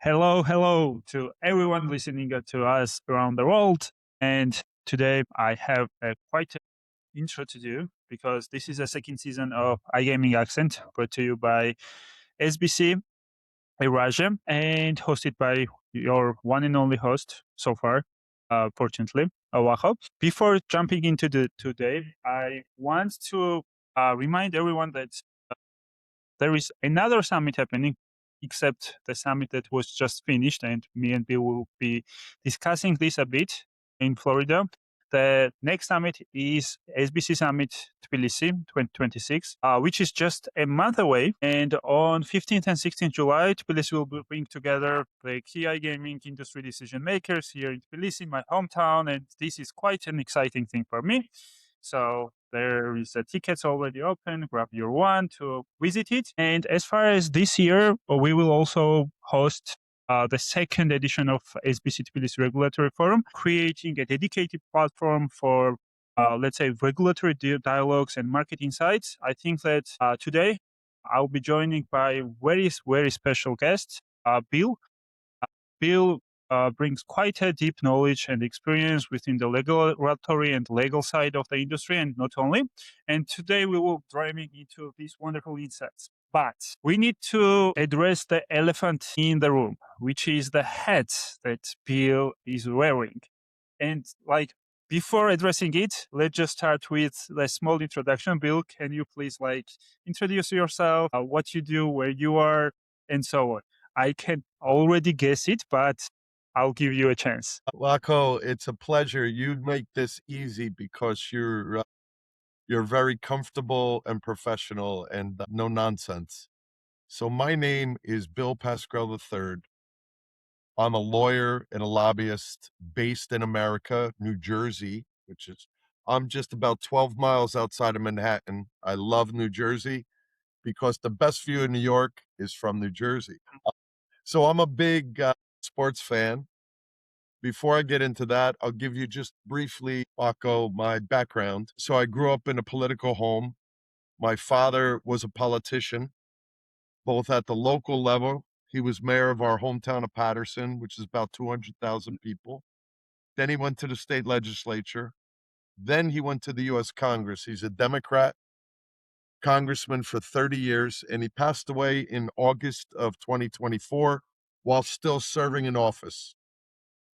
Hello to everyone listening to us around the world. And today I have quite an intro to do because this is the second season of iGaming Accent brought to you by SBC Raja and hosted by your one and only host so far, fortunately, Waho. Before jumping into the today, I want to remind everyone that there is another summit happening, except the summit that was just finished, and me and Bill will be discussing this a bit in Florida. The next summit is SBC Summit Tbilisi 2026, which is just a month away. And on 15th and 16th July, Tbilisi will bring together the key iGaming industry decision makers here in Tbilisi, my hometown. And this is quite an exciting thing for me. So there is a tickets already open. Grab your one to visit it. And as far as this year, we will also host the second edition of SBC Tbilisi Regulatory Forum, creating a dedicated platform for, let's say, regulatory dialogues and market insights. I think that today I'll be joining by very special guest, Bill. Bill brings quite a deep knowledge and experience within the regulatory and legal side of the industry, and not only. And today we will driving into these wonderful insights. But we need to address the elephant in the room, which is the hat that Bill is wearing. And before addressing it, let's just start with a small introduction. Bill, can you please introduce yourself, what you do, where you are, and so on? I can already guess it, but I'll give you a chance. Waco, it's a pleasure. You make this easy because you're very comfortable and professional and no nonsense. So my name is Bill Pascrell III. I'm a lawyer and a lobbyist based in America, New Jersey, I'm just about 12 miles outside of Manhattan. I love New Jersey because the best view in New York is from New Jersey. So I'm a big sports fan. Before I get into that, I'll give you just briefly, Paco, my background. So I grew up in a political home. My father was a politician, both at the local level. He was mayor of our hometown of Patterson, which is about 200,000 people. Then he went to the state legislature. Then he went to the U.S. Congress. He's a Democrat congressman for 30 years, and he passed away in August of 2024 while still serving in office.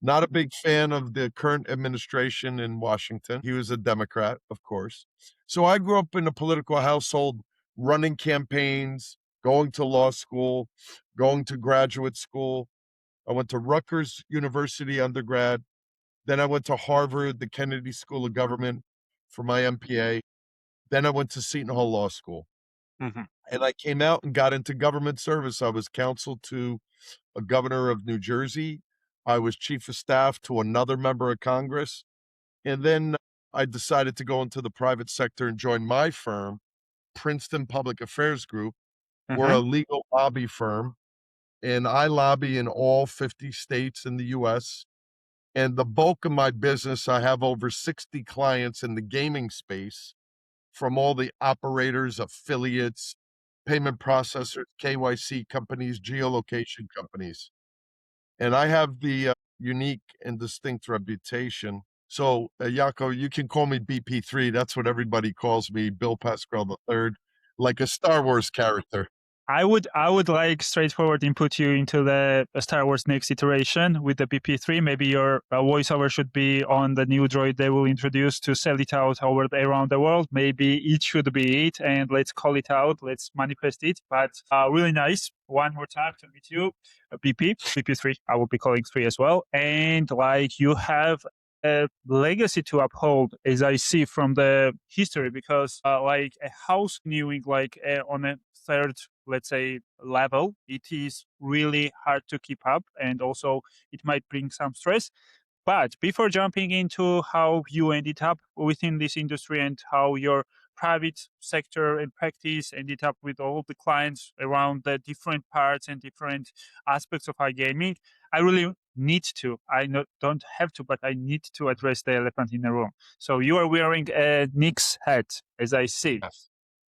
Not a big fan of the current administration in Washington. He was a Democrat, of course. So I grew up in a political household, running campaigns, going to law school, going to graduate school. I went to Rutgers University undergrad. Then I went to Harvard, the Kennedy School of Government for my MPA. Then I went to Seton Hall Law School. Mm-hmm. And I came out and got into government service. I was counsel to a governor of New Jersey. I was chief of staff to another member of Congress. And then I decided to go into the private sector and join my firm, Princeton Public Affairs Group. We're a legal lobby firm, and I lobby in all 50 states in the U.S. And the bulk of my business, I have over 60 clients in the gaming space, from all the operators, affiliates, payment processors, KYC companies, geolocation companies. And I have the unique and distinct reputation. So, Jaco, you can call me BP3. That's what everybody calls me, Bill Pascrell III, like a Star Wars character. I would straightforward input you into the Star Wars next iteration with the BP3. Maybe your voiceover should be on the new droid they will introduce to sell it out around the world. Maybe it should be it, and let's call it out. Let's manifest it. But really nice. One more time to meet you, BP3. I will be calling 3 as well. And you have a legacy to uphold, as I see from the history, because a house renewing on a third, let's say, level, it is really hard to keep up, and also it might bring some stress. But before jumping into how you ended up within this industry and how your private sector and practice ended up with all the clients around the different parts and different aspects of iGaming, I really don't have to, but I need to address the elephant in the room. So you are wearing a Knicks hat, as I see.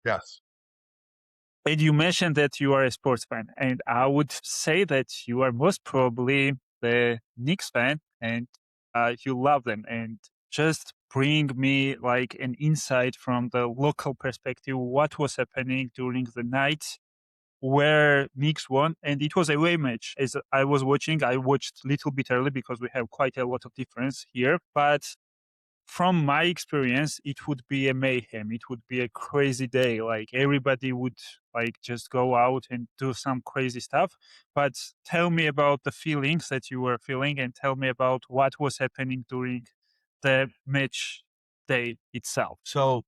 Yes. And you mentioned that you are a sports fan, and I would say that you are most probably the Knicks fan, and you love them. And just bring me like an insight from the local perspective. What was happening during the night where Knicks won, and it was a away match. As I was watching, I watched a little bit early because we have quite a lot of difference here, but from my experience, it would be a mayhem. It would be a crazy day. Like everybody would like just go out and do some crazy stuff. But tell me about the feelings that you were feeling and tell me about what was happening during the match day itself. So,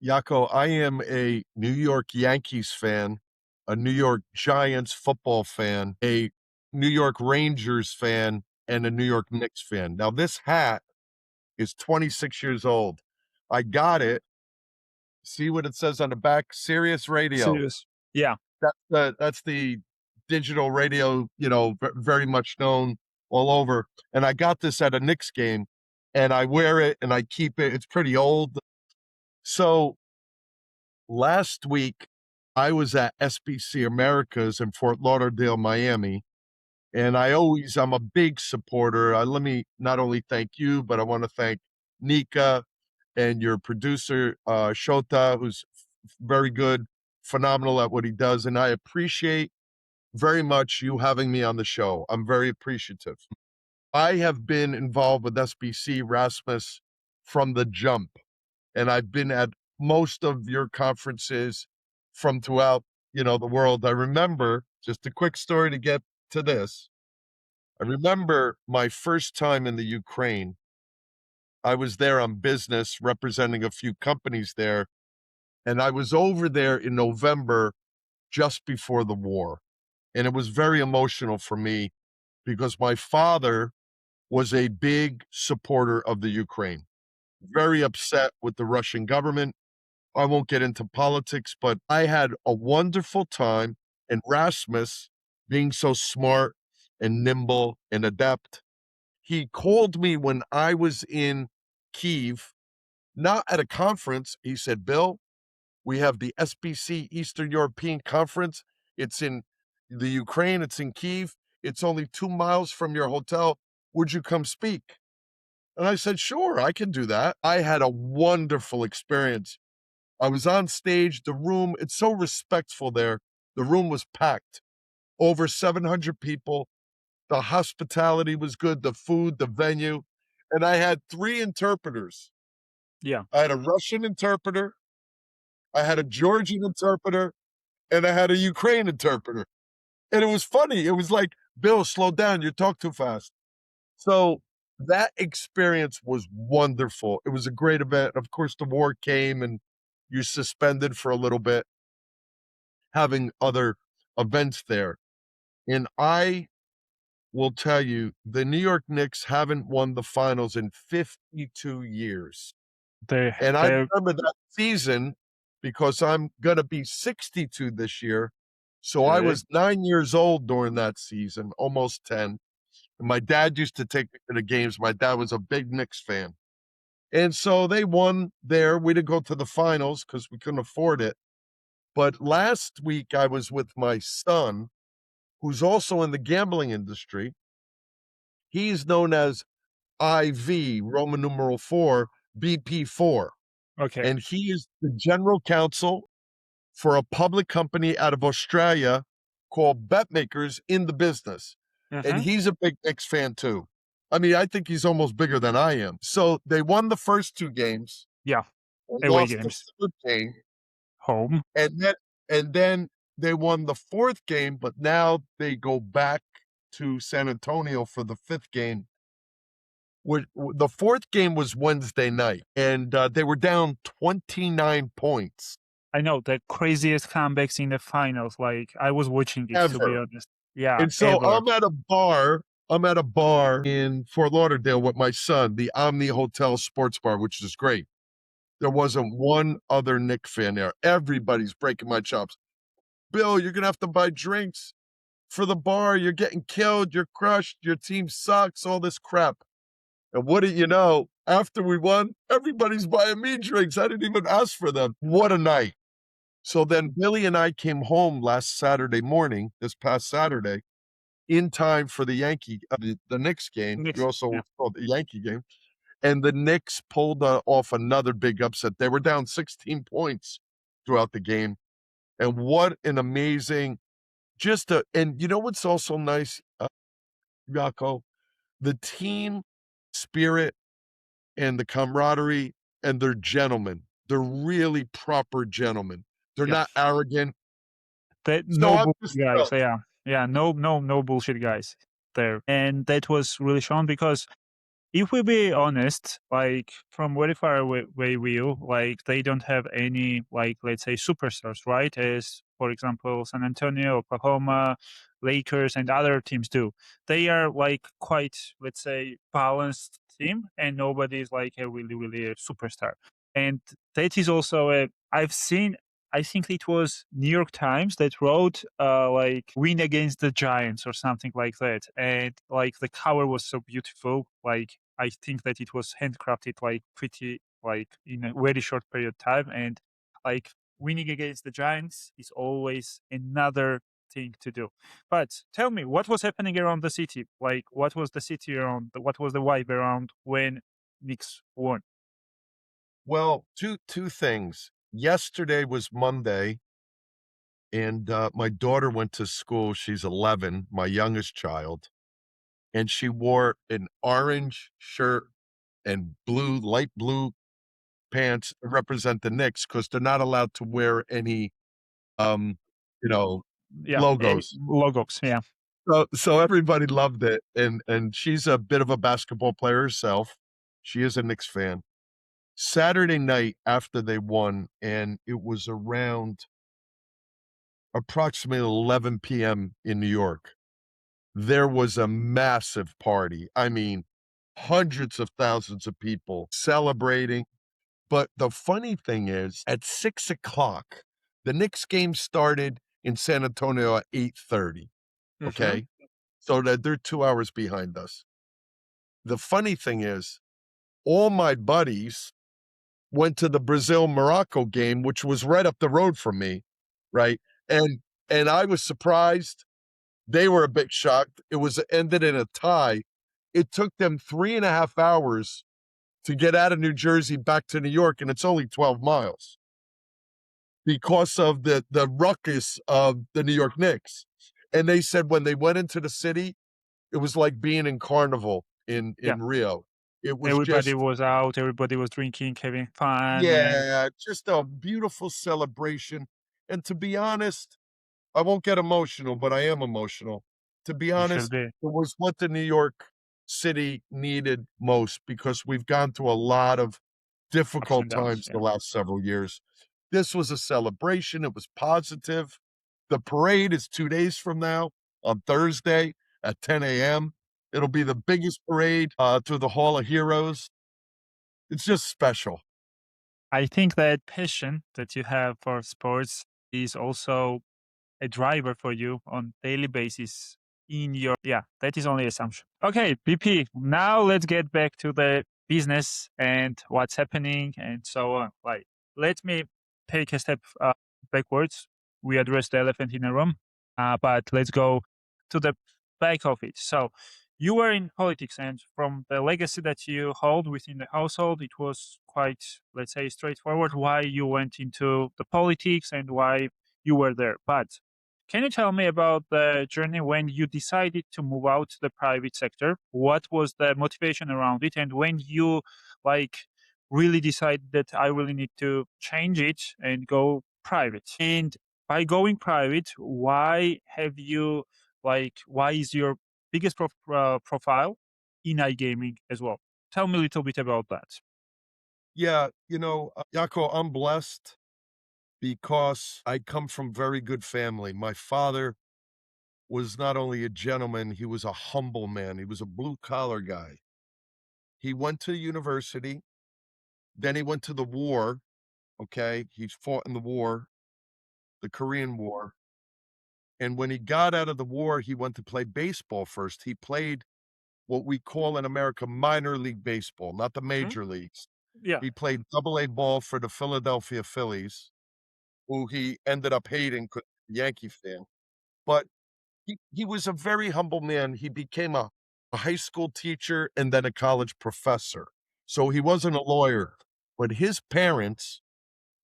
Yako, I am a New York Yankees fan, a New York Giants football fan, a New York Rangers fan, and a New York Knicks fan. Now, this hat is 26 years old. I got it. See what it says on the back? Sirius Radio. Serious. Yeah. That's the digital radio, very much known all over. And I got this at a Knicks game, and I wear it and I keep it. It's pretty old. So last week, I was at SBC Americas in Fort Lauderdale, Miami, and I'm a big supporter. Let me not only thank you, but I want to thank Nika and your producer, Shota, who's very good, phenomenal at what he does. And I appreciate very much you having me on the show. I'm very appreciative. I have been involved with SBC Rasmus from the jump, and I've been at most of your conferences from throughout, the world. I remember, just a quick story to get to this. I remember my first time in the Ukraine. I was there on business representing a few companies there, and I was over there in November just before the war. And it was very emotional for me because my father was a big supporter of the Ukraine, very upset with the Russian government. I won't get into politics, but I had a wonderful time. And Rasmus, being so smart and nimble and adept, he called me when I was in Kiev, not at a conference. He said, Bill, we have the SBC Eastern European Conference. It's in the Ukraine, it's in Kiev. It's only 2 miles from your hotel. Would you come speak? And I said, sure, I can do that. I had a wonderful experience. I was on stage, the room, it's so respectful there. The room was packed, over 700 people. The hospitality was good, the food, the venue. And I had 3 interpreters. Yeah. I had a Russian interpreter, I had a Georgian interpreter, and I had a Ukraine interpreter. And it was funny. It was like, Bill, slow down. You talk too fast. So that experience was wonderful. It was a great event. Of course, the war came and you suspended for a little bit, having other events there. And I will tell you, the New York Knicks haven't won the finals in 52 years. They And I they remember that season because I'm going to be 62 this year. So I okay. was 9 years old during that season, almost 10. And my dad used to take me to the games. My dad was a big Knicks fan. And so they won there. We didn't go to the finals because we couldn't afford it. But last week I was with my son, who's also in the gambling industry. He's known as IV, Roman numeral 4, BP4. Okay. And he is the general counsel for a public company out of Australia called BetMakers in the business. And Uh-huh. he's a big Knicks fan too. I mean, I think he's almost bigger than I am. So they won the first 2 games Yeah. and Away lost the games. third game. Home. And then they won the fourth game, but now they go back to San Antonio for the fifth game. The fourth game was Wednesday night, and they were down 29 points I know the craziest comebacks in the finals. Like I was watching it to be ever. honest. Yeah, And so ever. I'm at a bar in Fort Lauderdale with my son, the Omni Hotel Sports Bar, which is great. There wasn't one other Knick fan there. Everybody's breaking my chops. Bill, you're gonna have to buy drinks for the bar. You're getting killed. You're crushed. Your team sucks. All this crap. And what do you know? After we won, everybody's buying me drinks. I didn't even ask for them. What a night. So then Billy and I came home last Saturday morning, this past Saturday, in time for the the Knicks game. We Knicks. also Yeah. called the Yankee game, and the Knicks pulled off another big upset. They were down 16 points throughout the game, and what an amazing just a and you know what's also nice, Yako? The team spirit and the camaraderie, and they're gentlemen. They're really proper gentlemen. They're Yeah. not arrogant. That So no I'm bullshit just guys. thrilled. Yeah. Yeah. No bullshit guys there. And that was really shown because if we be honest, like from very far away view, like they don't have any like let's say superstars, right? As for example, San Antonio, Oklahoma, Lakers, and other teams do. They are like quite let's say balanced team, and nobody is like a really a superstar. And that is also a I've seen. I think it was New York Times that wrote like win against the Giants or something like that. And like the cover was so beautiful. Like I think that it was handcrafted like pretty like in a very short period of time. And like winning against the Giants is always another thing to do. But tell me, what was happening around the city? Like what was the city around what was the vibe around when Knicks won? Well, two things. Yesterday was Monday, and, my daughter went to school. She's 11, my youngest child, and she wore an orange shirt and light blue pants to represent the Knicks because 'cause they're not allowed to wear any, um, you know, Yeah, logos. logos, yeah. So everybody loved it, and she's a bit of a basketball player herself. She is a Knicks fan. Saturday night after they won, and it was around approximately 11 PM in New York, there was a massive party. I mean, hundreds of thousands of people celebrating. But the funny thing is, at 6 o'clock, the Knicks game started in San Antonio at 8:30, Mhm. okay? So that they're 2 hours behind us. The funny thing is, all my buddies went to the Brazil-Morocco game, which was right up the road from me, right? And and I was surprised. They were a bit shocked. It was ended in a tie. It took them 3.5 hours to get out of New Jersey back to New York, and it's only 12 miles because of the ruckus of the New York Knicks. And they said when they went into the city, it was like being in carnival Yeah. in Rio. It was Everybody just was out, everybody was drinking, having fun, and yeah, just a beautiful celebration. And to be honest, I won't get emotional, but I am emotional. To be you should honest, be it was what the New York City needed most because we've gone through a lot of ups difficult and downs, times yeah. the last several years. This was a celebration. It was positive. The parade is 2 days from now on Thursday at 10 AM. It'll be the biggest parade, through the Hall of Heroes. It's just special. I think that passion that you have for sports is also a driver for you on daily basis in your yeah, that is only assumption. Okay, BP, now let's get back to the business and what's happening and so on. Like, let me take a step backwards. We addressed the elephant in the room, but let's go to the back of it. So you were in politics, and from the legacy that you hold within the household, it was quite, let's say, straightforward why you went into the politics and why you were there. But can you tell me about the journey when you decided to move out to the private sector? What was the motivation around it? And when you like really decided that I really need to change it and go private? And by going private, why have you why is your biggest profile in iGaming as well? Tell me a little bit about that. Yeah, Yako, I'm blessed because I come from very good family. My father was not only a gentleman, he was a humble man. He was a blue collar guy. He went to university, then he went to the war. Okay. He fought in the war, the Korean War. And when he got out of the war, he went to play baseball first. He played what we call in America minor league baseball, not the Mhm. major leagues. Yeah. He played double A ball for the Philadelphia Phillies. who he ended up hating 'cause Yankee fan. But he was a very humble man. He became a high school teacher and then a college professor. So he wasn't a lawyer, but his parents,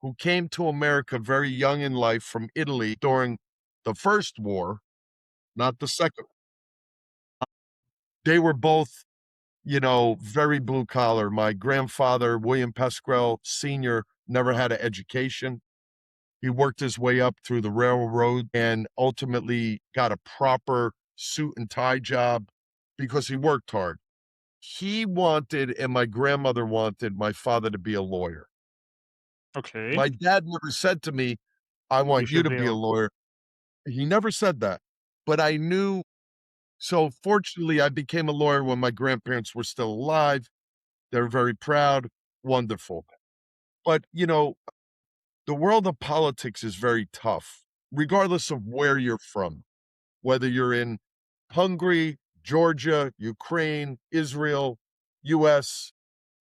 who came to America very young in life from Italy during the first war, not the second, they were both, very blue collar. My grandfather, William Pascrell Sr., never had an education. He worked his way up through the railroad and ultimately got a proper suit and tie job because he worked hard. He wanted, and my grandmother wanted, my father to be a lawyer. Okay. My dad never said to me, I You want you should to be be a able. lawyer. He never said that. But I knew. So fortunately, I became a lawyer when my grandparents were still alive. They're very proud. Wonderful. But, the world of politics is very tough, regardless of where you're from, whether you're in Hungary, Georgia, Ukraine, Israel, US,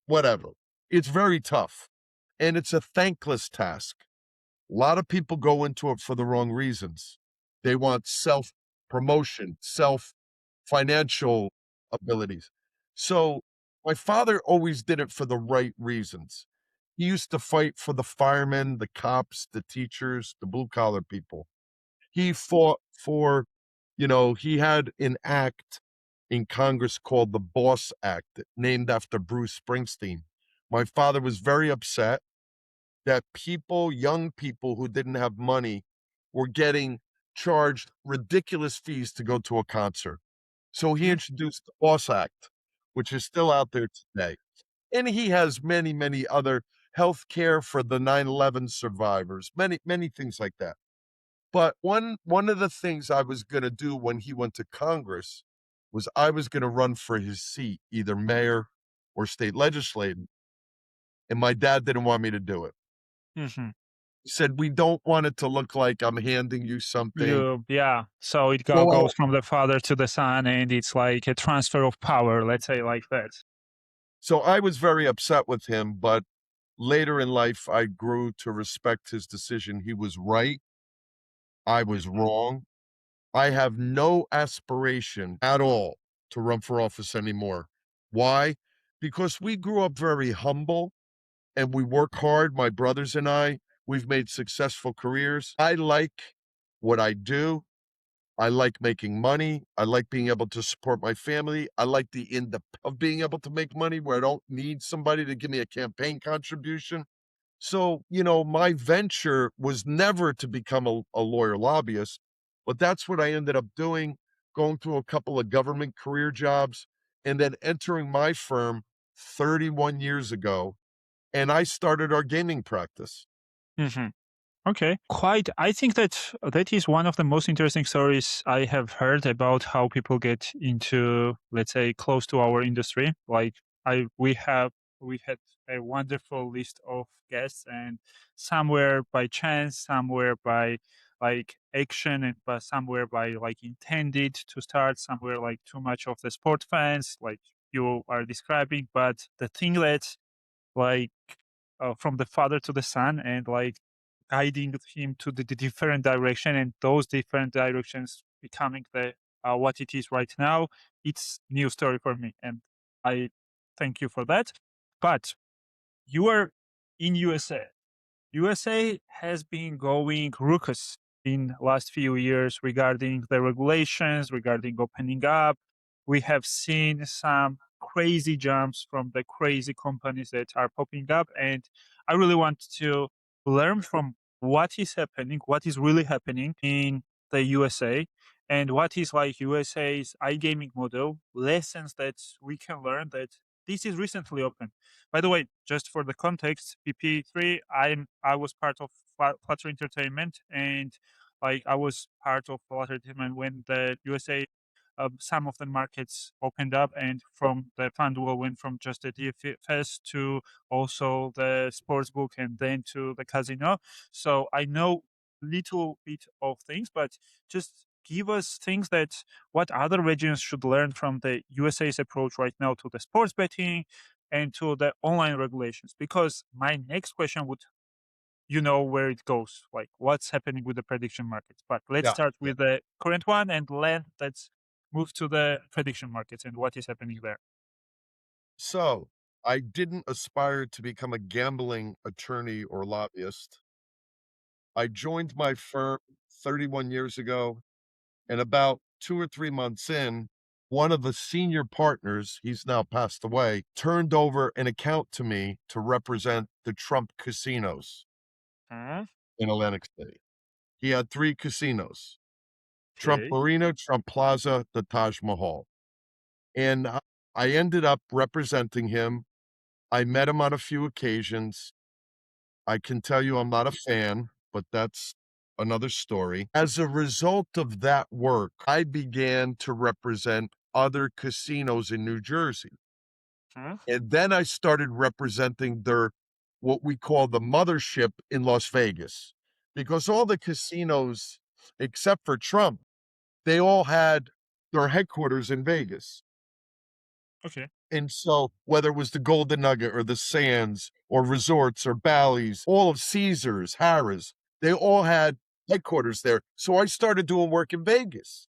whatever. It's very tough. And it's a thankless task. A lot of people go into it for the wrong reasons. They want self promotion, self financial abilities. So my father always did it for the right reasons. He used to fight for the firemen, the cops, the teachers, the blue collar people. He fought for, he had an act in Congress called the Boss Act, named after Bruce Springsteen. My father was very upset that people, young people who didn't have money, were getting charged ridiculous fees to go to a concert. So he Mhm. introduced the Boss Act, which is still out there today. And he has many, many other health care for the 9/11 survivors, many, many things like that. But one of the things I was gonna do when he went to Congress was I was gonna run for his seat, either mayor or state legislator, and my dad didn't want me to do it. Mhm. He said, "We don't want it to look like I'm handing you something." Yeah. So it goes Go from the father to the son, and it's like a transfer of power. Let's say like that. So I was very upset with him, but later in life, I grew to respect his decision. He was right. I was Mhm. wrong. I have no aspiration at all to run for office anymore. Why? Because we grew up very humble and we work hard. My brothers and we've made successful careers. I like what I do. I like making money. I like being able to support my family. I like the of being able to make money where I don't need somebody to give me a campaign contribution. So, my venture was never to become a lawyer lobbyist, but that's what I ended up doing, going through a couple of government career jobs and then entering my firm 31 years ago. And I started our gaming practice. Mhm. Okay. Quite. I think that that is one of the most interesting stories I have heard about how people get into, let's say, close to our industry. Like we had a wonderful list of guests, and somewhere by chance, somewhere by like action, and but somewhere by like intended to start, somewhere like too much of the sport fans, like you are describing. But the thing that like from the father to the son and like guiding him to the different direction and those different directions becoming the what it is right now, it's new story for me and I thank you for that. But you are in USA has been going raucous in last few years regarding the regulations, regarding opening up. We have seen some crazy jumps from the crazy companies that are popping up, and I really want to learn from what is happening, what is really happening in the USA, and what is like USA's iGaming model, lessons that we can learn that this is recently open. By the way, just for the context, PP3, I was part of Flutter Entertainment, and like I was part of Flutter Entertainment when the USA, some of the markets opened up, and from the FanDuel went from just the DFS to also the sports book, and then to the casino. So I know little bit of things, but just give us things that what other regions should learn from the USA's approach right now to the sports betting and to the online regulations. Because my next question would you know where it goes, like what's happening with the prediction markets. But let's Yeah, start yeah. with the current one, and let's move to the prediction markets and what is happening there. So I didn't aspire to become a gambling attorney or lobbyist. I joined my firm 31 years ago, and about 2 or 3 months in, one of the senior partners, he's now passed away, turned over an account to me to represent the Trump casinos Hmm. in Atlantic City. He had three casinos: Trump Okay. Marina, Trump Plaza, the Taj Mahal. And I ended up representing him. I met him on a few occasions. I can tell you I'm not a fan, but that's another story. As a result of that work, I began to represent other casinos in New Jersey. Hmm. And then I started representing their what we call the mothership in Las Vegas. Because all the casinos, except for Trump, they all had their headquarters in Vegas. Okay. And so whether it was the Golden Nugget or the Sands or Resorts or Bally's, all of Caesars, Harrah's, they all had headquarters there. So I started doing work in Vegas.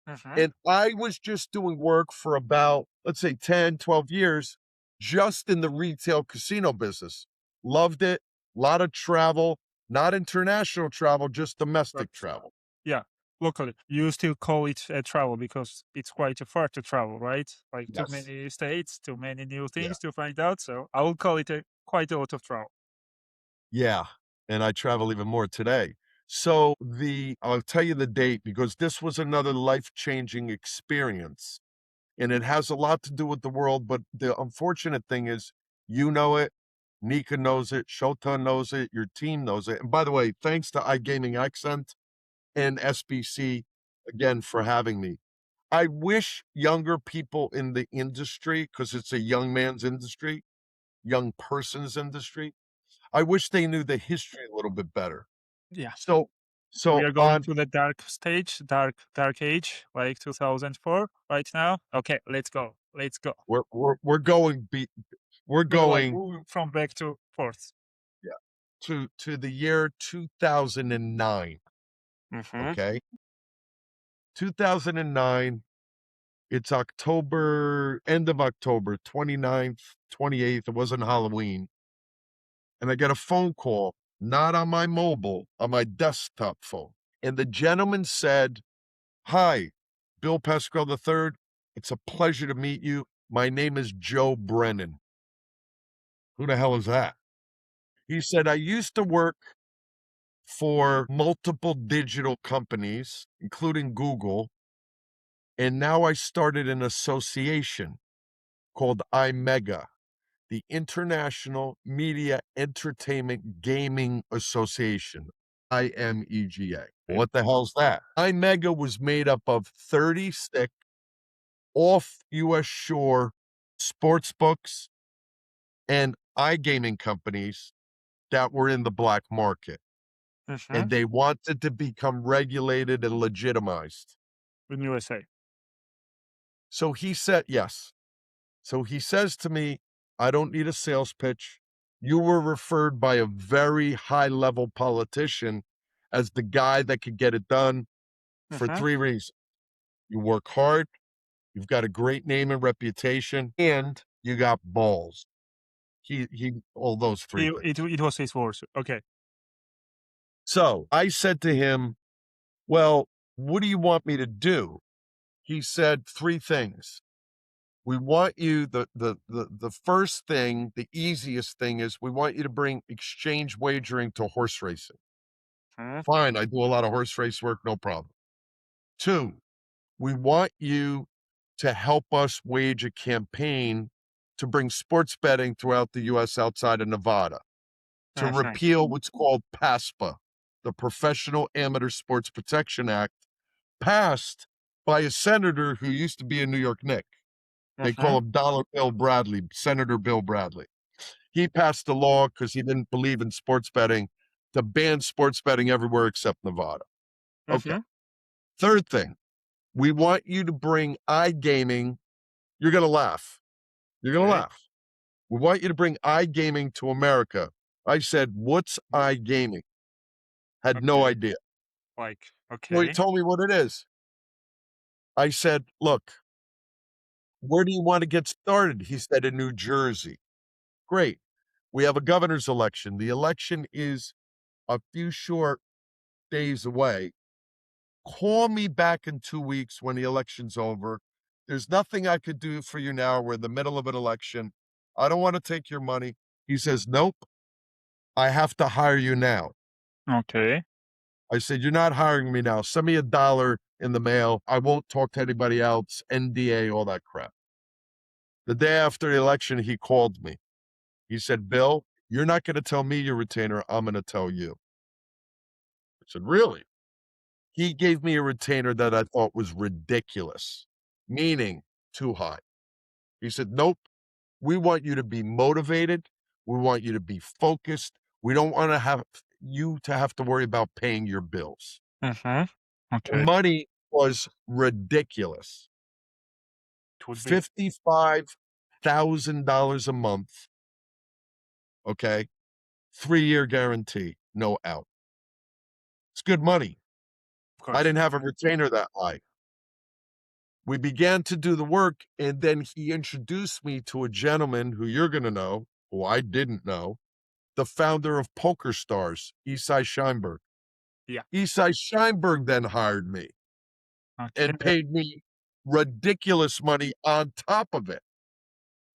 Hmm. And I was just doing work for about, let's say 10, 12 years, just in the retail casino business. Loved it. A lot of travel, not international travel, just But domestic travel. yeah, locally, you still call it a travel because it's quite a far to travel, right? Like too Yes. many states, too many new Yeah. things to find out. So I will call it a quite a lot of travel. Yeah, and I travel even more today. So I'll tell you the date because this was another life-changing experience, and it has a lot to do with the world, but the unfortunate thing is you know it, Nika knows it, Shota knows it, your team knows it. And by the way, thanks to iGaming Accent and SBC again for having me. I wish younger people in the industry, because it's a young man's industry, young person's industry, I wish they knew the history a little bit better. Yeah. So We so are going on to the dark stage, dark age, like 2004 right now. Okay, let's go. Let's go. we're going we're We're like going moving from back to forth. yeah, to the year 2009, Mm-hmm. okay? 2009, it's October, end of October, 29th, 28th, it wasn't Halloween, and I get a phone call, not on my mobile, on my desktop phone, and the gentleman said, "Hi, Bill Pascrell III. It's a pleasure to meet you. My name is Joe Brennan." Who the hell is that? He said, "I used to work for multiple digital companies, including Google, and now I started an association called iMega, the International Media Entertainment Gaming Association, IMEGA." Okay. What the hell's that? iMega was made up of 36 off US shore sports books and iGaming companies that were in the black market, Mm-hmm. and they wanted to become regulated and legitimized. In USA. So he said, yes. So he says to me, "I don't need a sales pitch. You were referred by a very high level politician as the guy that could get it done for Mm-hmm. three reasons. You work hard, you've got a great name and reputation, and you got balls." All those three things. It was his words. Okay. So I said to him, "Well, what do you want me to do?" He said three things. "We want you, the first thing, the easiest thing is we want you to bring exchange wagering to horse racing." Mm-hmm. Fine, I do a lot of horse race work, no problem. Two, we want you to help us wage a campaign to bring sports betting throughout the US outside of Nevada, to Mm-hmm. repeal what's called PASPA, the Professional Amateur Sports Protection Act, passed by a senator who used to be a New York Knick. They Mm-hmm. call him Dollar Bill Bradley, Senator Bill Bradley. He passed a law because he didn't believe in sports betting to ban sports betting everywhere except Nevada. Okay. Mm-hmm. Third thing, we want you to bring iGaming. You're going to laugh. You're going to Okay. laugh. We want you to bring iGaming to America I said, "What's iGaming?" Had no Okay. idea. Like, Well, he okay. told me what it is. I said, "Look, where do you want to get started?" He said, "In New Jersey." Great. We have a governor's election. The election is a few short days away. Call me back in 2 weeks when the election's over. There's nothing I could do for you now. We're in the middle of an election. I don't want to take your money. He says, "Nope, I have to hire you now." Okay. I said, "You're not hiring me now. Send me $1 in the mail. I won't talk to anybody else, NDA, all that crap." The day after the election, he called me. He said, "Bill, you're not going to tell me your retainer. I'm going to tell you." I said, "Really?" He gave me a retainer that I thought was ridiculous, meaning too high. He said, "Nope, we want you to be motivated. We want you to be focused. We don't want to have you to have to worry about paying your bills." Mm-hmm. The Okay. money was ridiculous. It would be, $55,000 a month, okay? 3-year guarantee, no out. It's good money. of I course. didn't have a retainer that high. We began to do the work, and then he introduced me to a gentleman who you're gonna know, who I didn't know, the founder of Poker Stars, Isai Scheinberg. Yeah. Isai Scheinberg then hired me Okay. and paid me ridiculous money on top of it.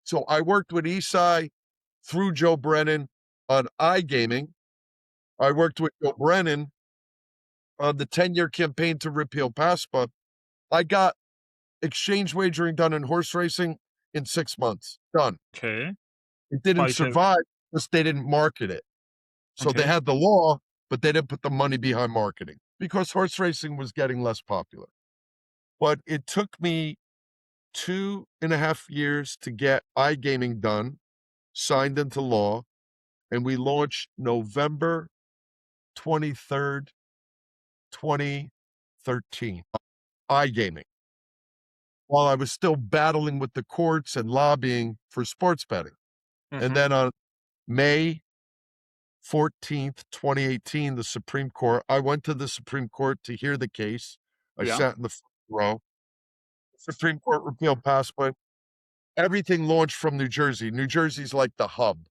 So I worked with Isai through Joe Brennan on iGaming. I worked with Joe Brennan on the 10-year campaign to repeal PASPA. I got exchange wagering done in horse racing in 6 months. Done. Okay. It didn't Quite a, survive because they didn't market it. So they okay. had the law, but they didn't put the money behind marketing because horse racing was getting less popular. But it took me 2.5 years to get iGaming done, signed into law, and we launched November 23rd, 2013. iGaming, while I was still battling with the courts and lobbying for sports betting. And Mm-hmm. then on May 14th, 2018, the Supreme Court, I went to the Supreme Court to hear the case. I Yeah. sat in the front row. Supreme Court repealed PASPA. Everything launched from New Jersey. New Jersey's like the hub.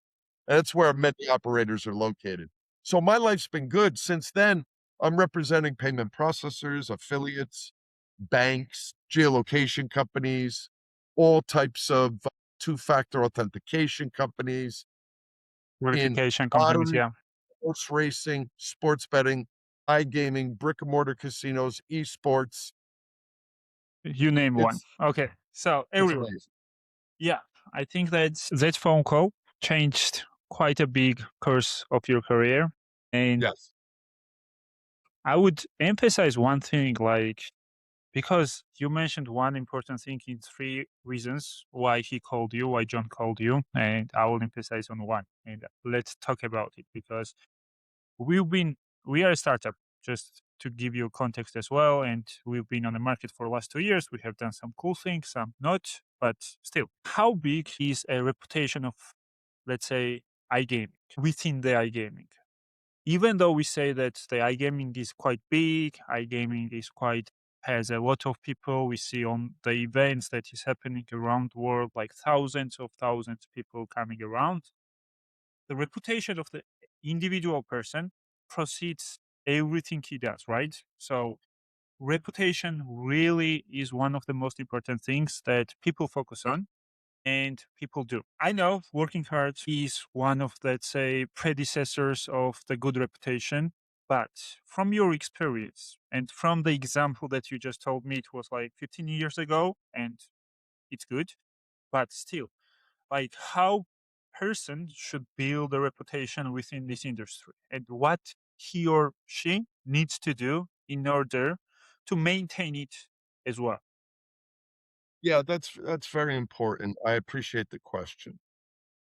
And that's where many operators are located. So my life's been good. Since then, I'm representing payment processors, affiliates, banks, geolocation companies, all types of two-factor authentication companies in Verification companies. lottery, Yeah. horse racing, sports betting, iGaming, brick and mortar casinos, esports. You name one. It's Okay. So it's everyone. amazing. Yeah. I think that phone call changed quite a big course of your career. And Yes. I would emphasize one thing, like, because you mentioned one important thing in three reasons why he called you, why John called you, and I will emphasize on one. And let's talk about it because we've been, we are a startup, just to give you context as well. And we've been on the market for the last 2 years. We have done some cool things, some not, but still, how big is a reputation of, let's say, iGaming within the iGaming? Even though we say that the iGaming is quite big, iGaming is quite has a lot of people we see on the events that is happening around the world, like thousands of people coming around. The reputation of the individual person precedes everything he does, right? So reputation really is one of the most important things that people focus on and people do. I know working hard is one of, let's say, predecessors of the good reputation. But from your experience and from the example that you just told me, it was like 15 years ago and it's good. But still, like how person should build a reputation within this industry and what he or she needs to do in order to maintain it as well. Yeah, that's very important. I appreciate the question.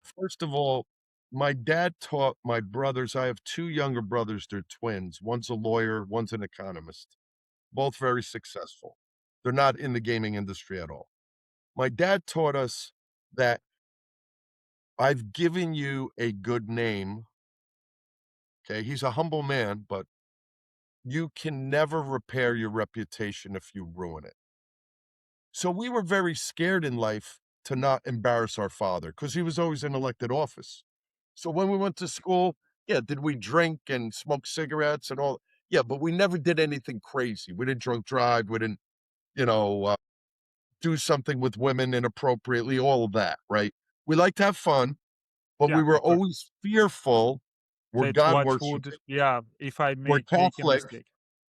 First of all, my dad taught my brothers. I have 2 younger brothers, they're twins. One's a lawyer, one's an economist, both very successful. They're not in the gaming industry at all. My dad taught us that I've given you a good name. Okay. He's a humble man, but you can never repair your reputation if you ruin it. So we were very scared in life to not embarrass our father because he was always in elected office. So when we went to school, yeah, did we drink and smoke cigarettes and all? Yeah, but we never did anything crazy. We didn't drunk drive. We didn't, you know, do something with women inappropriately, all of that, right? We like to have fun, but Yeah, we were of course. always fearful. We're That God what worshiping. would, yeah, if I We're make a Catholic. mistake.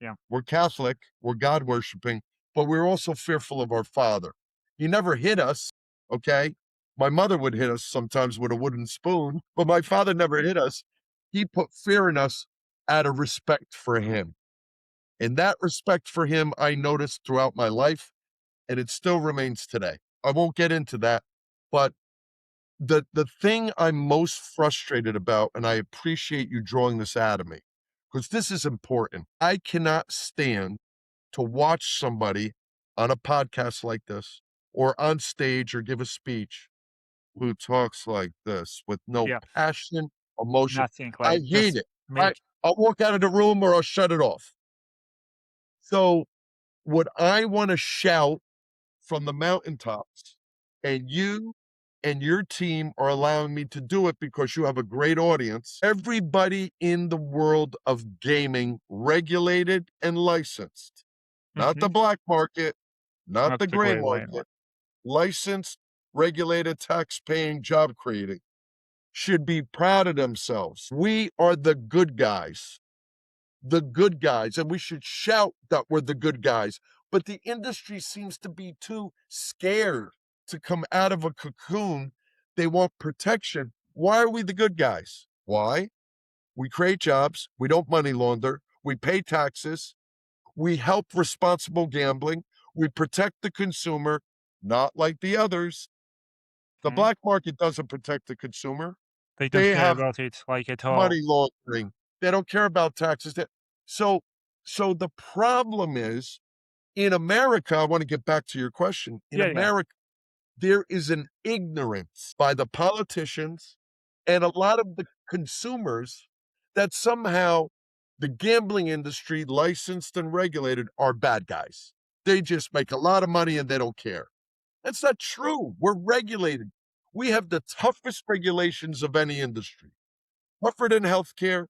Yeah, We're Catholic. We're God worshiping, but we're also fearful of our father. He never hit us. Okay. My mother would hit us sometimes with a wooden spoon, but my father never hit us. He put fear in us out of respect for him. And that respect for him, I noticed throughout my life, and it still remains today. I won't get into that, but the thing I'm most frustrated about, and I appreciate you drawing this out of me, because this is important. I cannot stand to watch somebody on a podcast like this or on stage or give a speech who talks like this with no yeah, passion, emotion. nothing I like hate just it. I make. I'll walk out of the room or I'll shut it off. So what I want to shout from the mountaintops, and you and your team are allowing me to do it because you have a great audience. Everybody in the world of gaming, regulated and licensed, not Hmm. the black market, not Not the the gray gray one. market, licensed, regulated, tax paying, job creating, should be proud of themselves. We are the good guys, and we should shout that we're the good guys. But the industry seems to be too scared to come out of a cocoon. They want protection. Why are we the good guys? Why? We create jobs. We don't money launder. We pay taxes. We help responsible gambling. We protect the consumer, not like the others. The Mhm. black market doesn't protect the consumer. They don't They care have about it like at all. money laundering. They don't care about taxes. So, so the problem is in America, I want to get back to your question. In Yeah, yeah. America, there is an ignorance by the politicians and a lot of the consumers that somehow the gambling industry, licensed and regulated, are bad guys. They just make a lot of money and they don't care. That's not true. We're regulated. We have the toughest regulations of any industry, tougher than healthcare,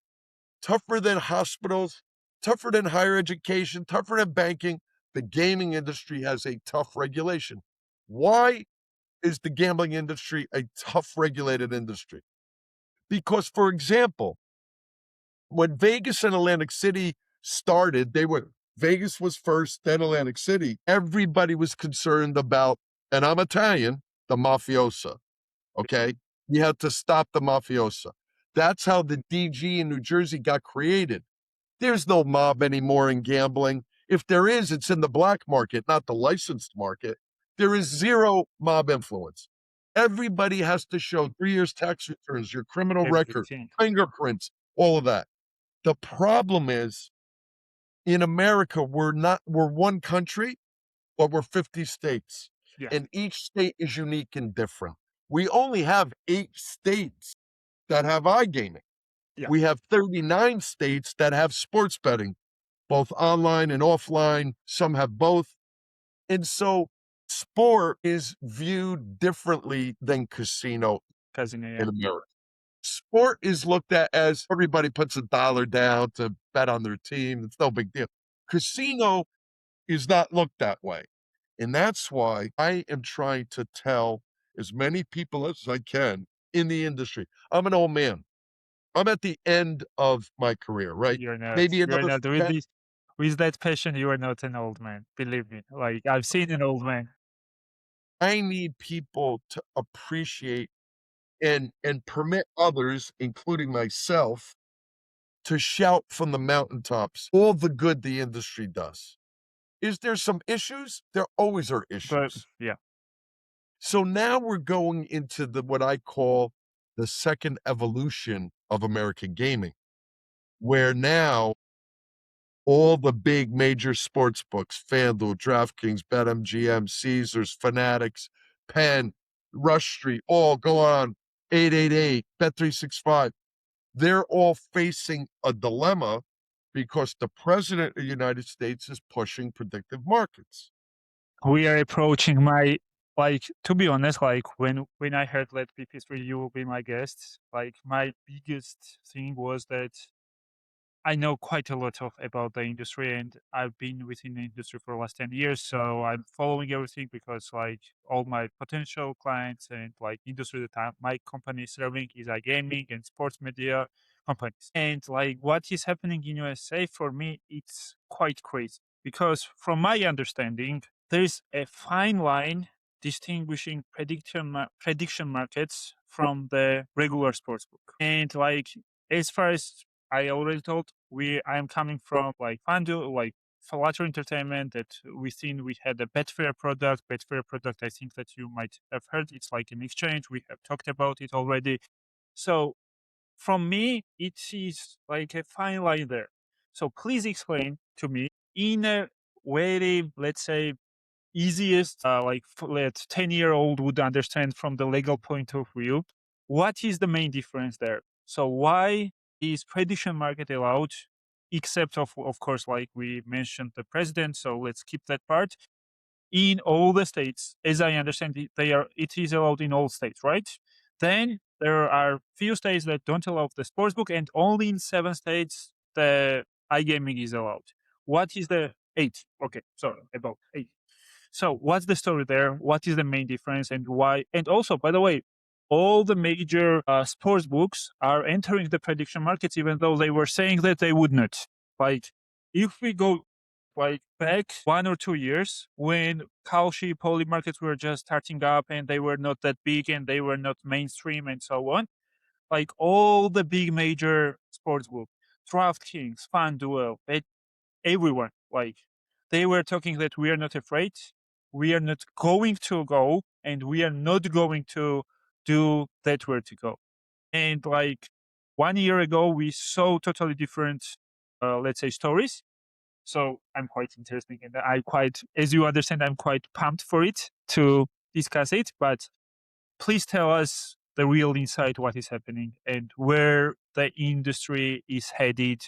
tougher than hospitals, tougher than higher education, tougher than banking. The gaming industry has a tough regulation. Why is the gambling industry a tough regulated industry? Because, for example, when Vegas and Atlantic City started, Vegas was first, then Atlantic City. Everybody was concerned about, and I'm Italian, the mafiosa. Okay. You had to stop the mafiosa. That's how the DG in New Jersey got created. There's no mob anymore in gambling. If there is, it's in the black market, not the licensed market. There is zero mob influence. Everybody has to show 3 years tax returns, your criminal record, Everything. fingerprints, all of that. The problem is in America, we're one country, but we're 50 states. Yeah, And each state is unique and different. We only have 8 states that have iGaming. yeah. We have 39 states that have sports betting, both online and offline. Some have both. And so sport is viewed differently than casino Casino, in yeah. America. Sport is looked at as everybody puts $1 down to bet on their team. It's no big deal. Casino is not looked that way. And that's why I am trying to tell as many people as I can in the industry. I'm an old man. I'm at the end of my career, right? You're not. Maybe You're another not with 10. this. With that passion, you are not an old man. Believe me. Like I've seen an old man. I need people to appreciate and permit others, including myself, to shout from the mountaintops all the good the industry does. Is there some issues? There always are But issues. yeah, So now we're going into the what I call the second evolution of American gaming, where now all the big major sports books, FanDuel, DraftKings, BetMGM, Caesars, Fanatics, Penn, Rush Street, all go on 888, Bet365. they're all facing a dilemma because the president of the United States is pushing predictive markets. We are approaching my like, to be honest, like when I heard Let PP3 you will be my guest, like my biggest thing was that I know quite a lot of about the industry, and I've been within the industry for the last 10 years. So I'm following everything because like all my potential clients and like industry that my company is serving is iGaming and sports media companies. And like what is happening in USA for me, it's quite crazy because from my understanding, there is a fine line distinguishing prediction markets from the regular sportsbook. And like as far as I already told, I am coming from like FanDuel, like Flutter Entertainment. That we had a Betfair product. Betfair product, I think that you might have heard. It's like an exchange. We have talked about it already. So from me, it is like a fine line there. So please explain to me in a very, let's say, easiest, like let 10-year-old would understand from the legal point of view, what is the main difference there? So why is prediction market allowed, except of course, like we mentioned the president, so let's keep that part. In all the states, as I understand it, it is allowed in all states, right? Then there are few states that don't allow the sportsbook, and only in 7 states the iGaming is allowed. What is the eight? Okay, sorry, about eight. So what's the story there? What is the main difference and why? And also, by the way, all the major sports books are entering the prediction markets, even though they were saying that they would not. Like, if we go like back 1 or 2 years when Kalshi poly markets were just starting up and they were not that big and they were not mainstream and so on, like all the big major sports books, DraftKings, FanDuel, everyone, like they were talking that we are not afraid, we are not going to go, and we are not going to do that where to go. And like 1 year ago, we saw totally different, let's say, stories. So I'm quite interested and I quite, as you understand, I'm quite pumped for it to discuss it. But please tell us the real insight, what is happening and where the industry is headed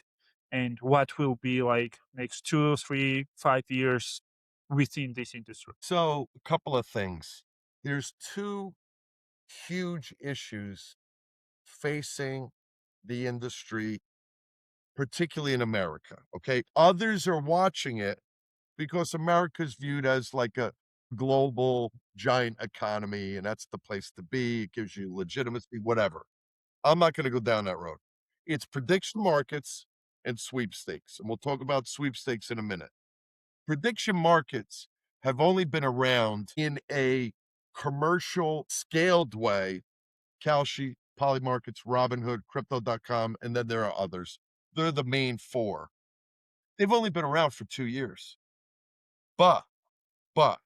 and what will be like next 2, 3, 5 years within this industry. So, a couple of things. There's two huge issues facing the industry, particularly in America. Okay. Others are watching it because America's viewed as like a global giant economy, and that's the place to be. It gives you legitimacy, whatever. I'm not going to go down that road. It's prediction markets and sweepstakes. And we'll talk about sweepstakes in a minute. Prediction markets have only been around in a commercial scaled way. Kalshi, Polymarkets, Robinhood, Crypto.com, and then there are others. They're the main four. They've only been around for 2 years. But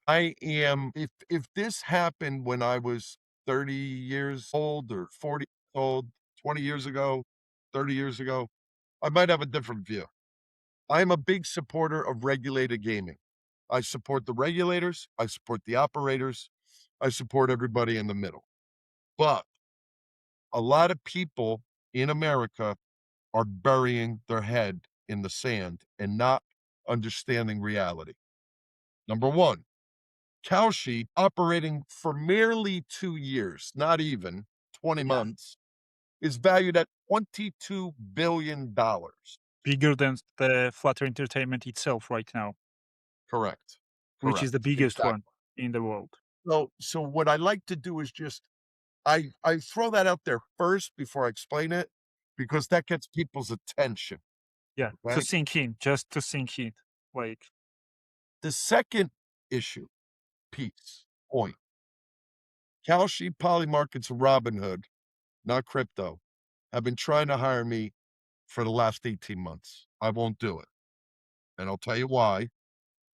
I am if this happened when I was 30 years old or 40 years old, 20 years ago, 30 years ago, I might have a different view. I'm a big supporter of regulated gaming. I support the regulators, I support the operators, I support everybody in the middle. But a lot of people in America are burying their head in the sand and not understanding reality. Number one, Kalshi, operating for merely 2 years, not even 20 Yeah. months, is valued at $22 billion. Bigger than the Flutter Entertainment itself right now, Correct. which is Correct. the biggest Exactly. one in the world. So what I like to do is just I throw that out there first before I explain it because that gets people's attention. Yeah, to Okay. sink in, just to sink in. Like, The second issue, piece, point, Kalshi, Polymarkets, and Robinhood, not crypto, have been trying to hire me for the last 18 months. I won't do it. And I'll tell you why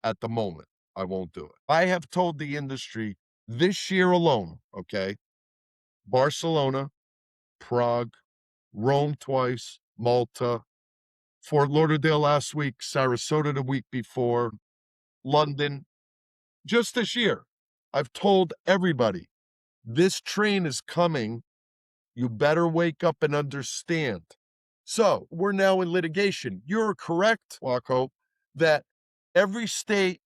at the moment. I won't do it. I have told the industry this year alone, okay, Barcelona, Prague, Rome twice, Malta, Fort Lauderdale last week, Sarasota the week before, London, just this year. I've told everybody this train is coming. You better wake up and understand. So we're now in litigation. You're correct, Waco, that every state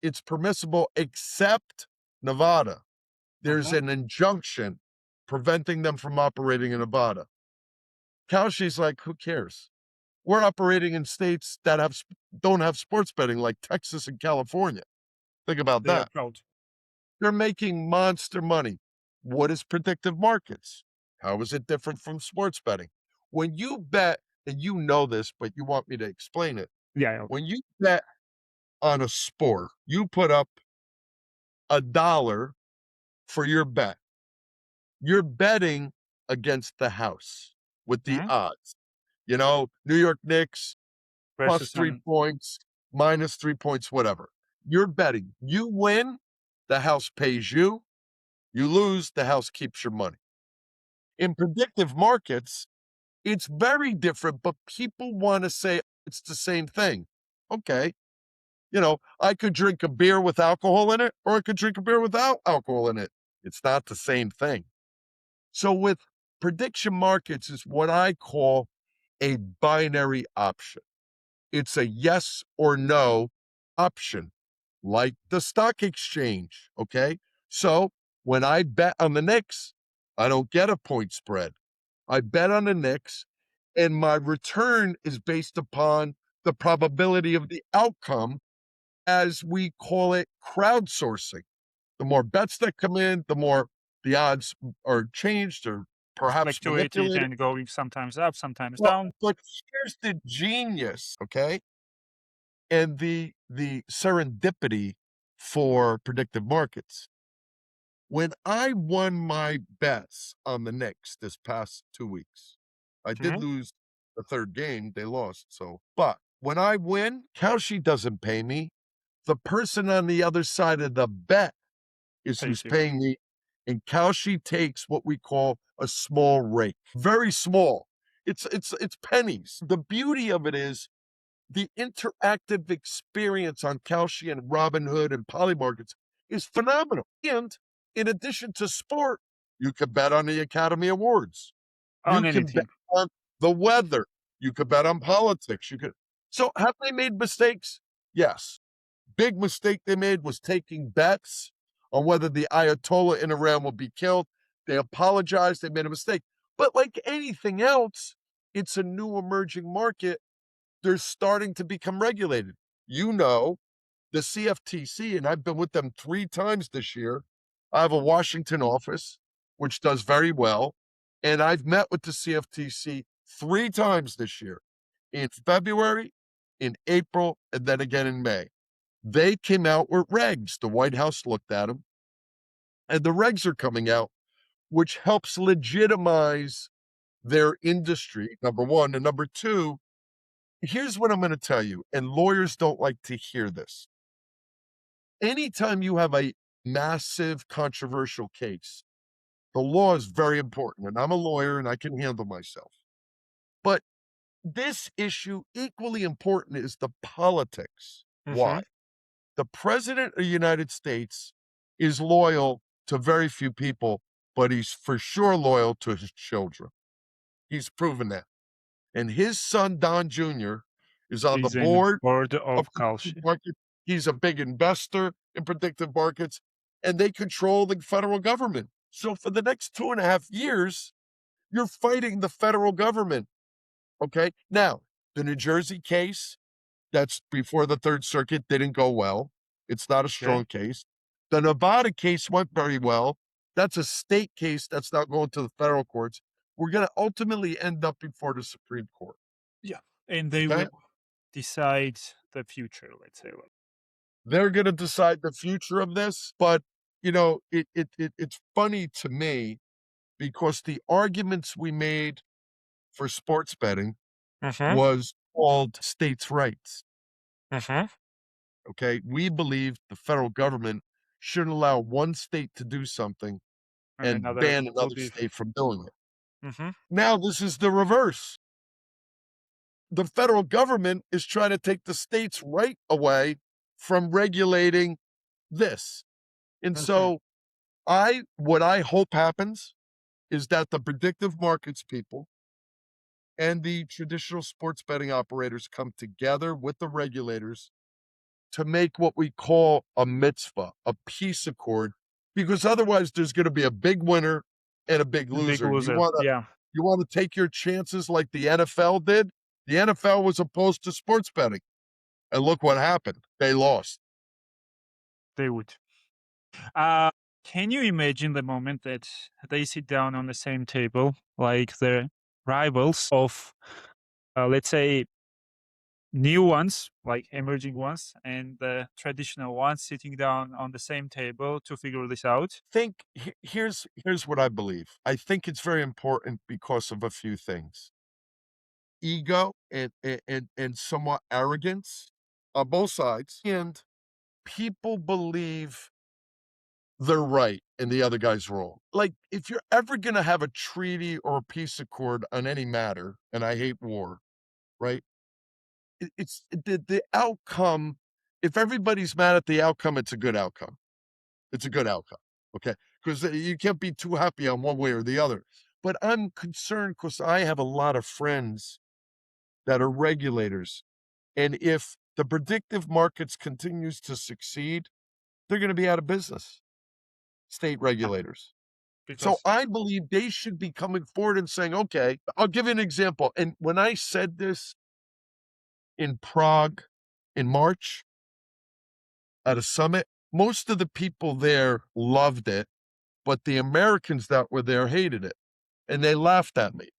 it's permissible except Nevada. There's Mhm. an injunction preventing them from operating in Nevada. Kalshi's like, who cares? We're operating in states that don't have sports betting, like Texas and California. Think about They are that. proud. They're making monster money. What is predictive markets? How is it different from sports betting? When you bet, and you know this, but you want me to explain it. Yeah, yeah. When you bet on a sport, you put up $1 for your bet. You're betting against the house with the Mhm. odds. New York Knicks plus Versus 3 non. points, minus 3 points, whatever. You're betting. You win, the house pays you. You lose, the house keeps your money. In predictive markets, it's very different, but people want to say it's the same thing. Okay. I could drink a beer with alcohol in it, or I could drink a beer without alcohol in it. It's not the same thing. So with prediction markets is what I call a binary option. It's a yes or no option, like the stock exchange. Okay. So when I bet on the Knicks, I don't get a point spread. I bet on the Knicks, and my return is based upon the probability of the outcome, as we call it crowdsourcing. The more bets that come in, the more the odds are changed or perhaps Fluctuated manipulated. and going sometimes up, sometimes Well, down. but here's the genius, okay? And the serendipity for predictive markets. When I won my bets on the Knicks this past 2 weeks, I did Mhm. lose the third game. They lost. But when I win, Kalshi doesn't pay me. The person on the other side of the bet is who's Pays you. paying me. And Kalshi takes what we call a small rake, very small. It's pennies. The beauty of it is the interactive experience on Kalshi and Robinhood and Polymarkets is phenomenal. And in addition to sport, you could bet on the Academy Awards. On You can bet anything. on the weather. You could bet on politics. So have they made mistakes? Yes. Big mistake they made was taking bets on whether the Ayatollah in Iran will be killed. They apologized. They made a mistake. But like anything else, it's a new emerging market. They're starting to become regulated. The CFTC, and I've been with them 3 times this year. I have a Washington office, which does very well. And I've met with the CFTC 3 times this year, in February, in April, and then again in May. They came out with regs. The White House looked at them, and the regs are coming out, which helps legitimize their industry, number one. And number two, here's what I'm going to tell you, and lawyers don't like to hear this. Anytime you have a massive controversial case, the law is very important. And I'm a lawyer and I can handle myself. But this issue, equally important, is the politics. Why? Mhm. The president of the United States is loyal to very few people, but he's for sure loyal to his children. He's proven that. And his son, Don Jr., is on the Is in board board of of predictive Kalshi. markets. He's a big investor in predictive markets, and they control the federal government. So for the next 2.5 years, you're fighting the federal government. Okay. Now, the New Jersey case, that's before the Third Circuit, didn't go well. It's not a Okay. strong case. The Nevada case went very well. That's a state case that's not going to the federal courts. We're going to ultimately end up before the Supreme Court. Yeah. And they Okay. will decide the future, let's say. They're going to decide the future of this. But, it's funny to me because the arguments we made for sports betting Mhm. was called states' rights. Mhm. Okay. We believe the federal government shouldn't allow one state to do something And and another ban will another be. state from doing it. Mhm. Now, this is the reverse. The federal government is trying to take the states' right away from regulating this. And Mhm. so, what I hope happens is that the predictive markets people and the traditional sports betting operators come together with the regulators to make what we call a mitzvah, a peace accord, because otherwise there's going to be a big winner and a big Big loser. loser. Yeah, You want to take your chances like the NFL did? The NFL was opposed to sports betting. And look what happened. They lost. they would. Uh, can you imagine the moment that they sit down on the same table, like the rivals of, let's say, new ones, like emerging ones, and the traditional ones sitting down on the same table to figure this out? Here's what I believe. I think it's very important because of a few things. Ego and somewhat arrogance on both sides. And people believe they're right and the other guy's wrong. Like, if you're ever gonna have a treaty or a peace accord on any matter, and I hate war, right? It's the outcome. If everybody's mad at the outcome, it's a good outcome. It's a good outcome, okay? Because you can't be too happy on one way or the other. But I'm concerned because I have a lot of friends that are regulators, and if the predictive markets continues to succeed, they're gonna be out of business, state Yeah, regulators. So because I believe they should be coming forward and saying, okay, I'll give you an example. And when I said this in Prague in March at a summit, most of the people there loved it, but the Americans that were there hated it and they laughed at me.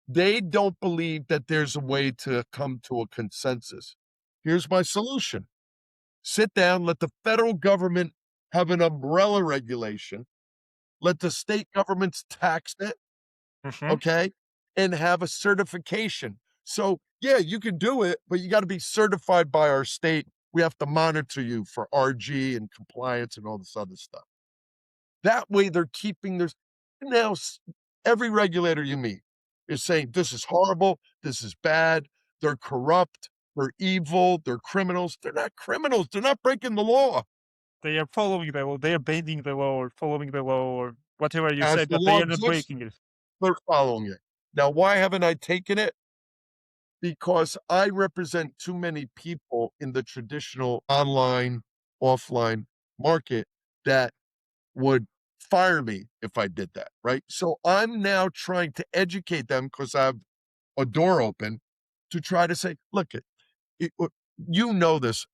They don't believe that there's a way to come to a consensus. Here's my solution: sit down, let the federal government have an umbrella regulation, let the state governments tax it, Mhm. okay, and have a certification. So, yeah, you can do it, but you got to be certified by our state. We have to monitor you for RG and compliance and all this other stuff. That way, they're keeping their now. Every regulator you meet is saying this is horrible, this is bad, they're corrupt, they're evil, they're criminals. They're not criminals. They're not breaking the law. they are following the law, they are bending the law or following the law or whatever you As say, the but they law are not exists, breaking it. they're following it. Now, why haven't I taken it? Because I represent too many people in the traditional online, offline market that would fire me if I did that, right? So I'm now trying to educate them because I have a door open to try to say, look, you know this,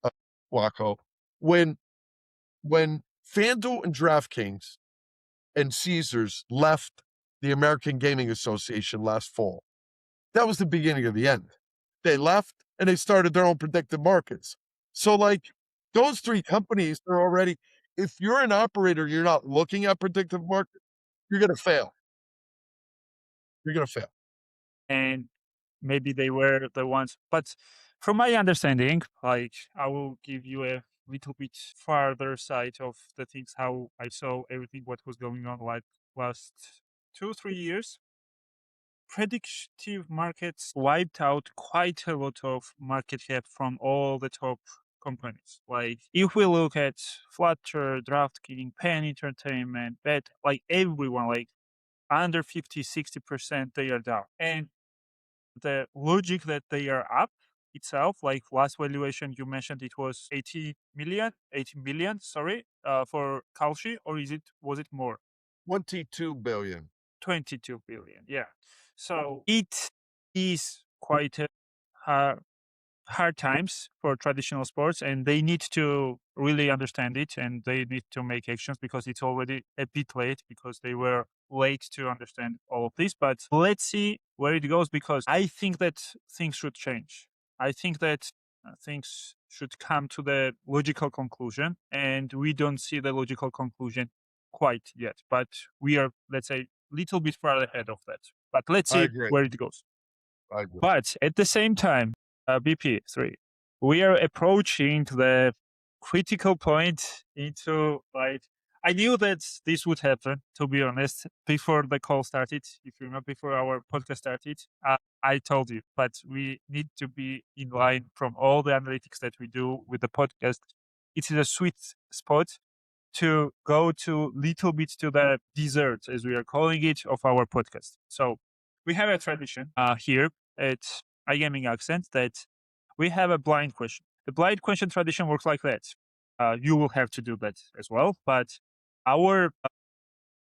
Waco, when FanDuel and DraftKings and Caesars left the American Gaming Association last fall, that was the beginning of the end. They left and they started their own predictive markets. So, like, those three companies are already, if you're an operator, you're not looking at predictive market, you're going to fail. You're going to fail. And maybe they were the ones. But from my understanding, like I will give you a little bit farther side of the things how I saw everything what was going on like last 2 3 years. Predictive markets wiped out quite a lot of market cap from all the top companies. Like if we look at Flutter, DraftKings, Penn Entertainment, Bet, like everyone, like under 50 60% they are down. And the logic that they are up itself, like last valuation you mentioned it was 80 million, sorry, for Kalshi, or was it more? 22 billion. 22 billion, yeah. So it is quite a hard, hard times for traditional sports, and they need to really understand it and they need to make actions because it's already a bit late because they were late to understand all of this. But let's see where it goes because I think that things should change. I think that things should come to the logical conclusion, and we don't see the logical conclusion quite yet. But we are, let's say, little bit far ahead of that. But let's I see agree. where it goes. I agree. But at the same time, BP3, we are approaching the critical point into like, I knew that this would happen, to be honest, before the call started. If you remember, before our podcast started, I told you, but we need to be in line from all the analytics that we do with the podcast. It is a sweet spot to go to little bit to the dessert, as we are calling it, of our podcast. So we have a tradition here at iGaming Accent that we have a blind question. The blind question tradition works like that. You will have to do that as well, but our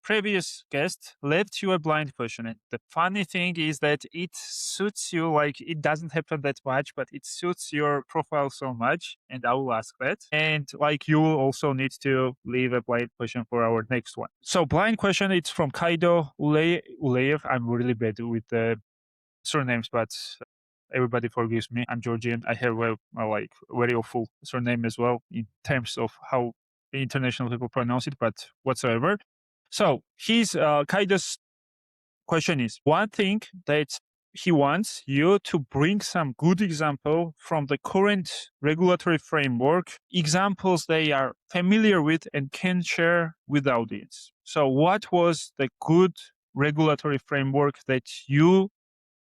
previous guest left you a blind question. And the funny thing is that it suits you, like it doesn't happen that much, but it suits your profile so much. And I will ask that. And like you will also need to leave a blind question for our next one. So blind question, it's from Kaido Uleyev. I'm really bad with the surnames, but everybody forgives me. I'm Georgian. I have a like very awful surname as well in terms of how the international people pronounce it, but whatsoever. So his Kaido's question is one thing that he wants you to bring some good example from the current regulatory framework, examples they are familiar with and can share with the audience. So what was the good regulatory framework that you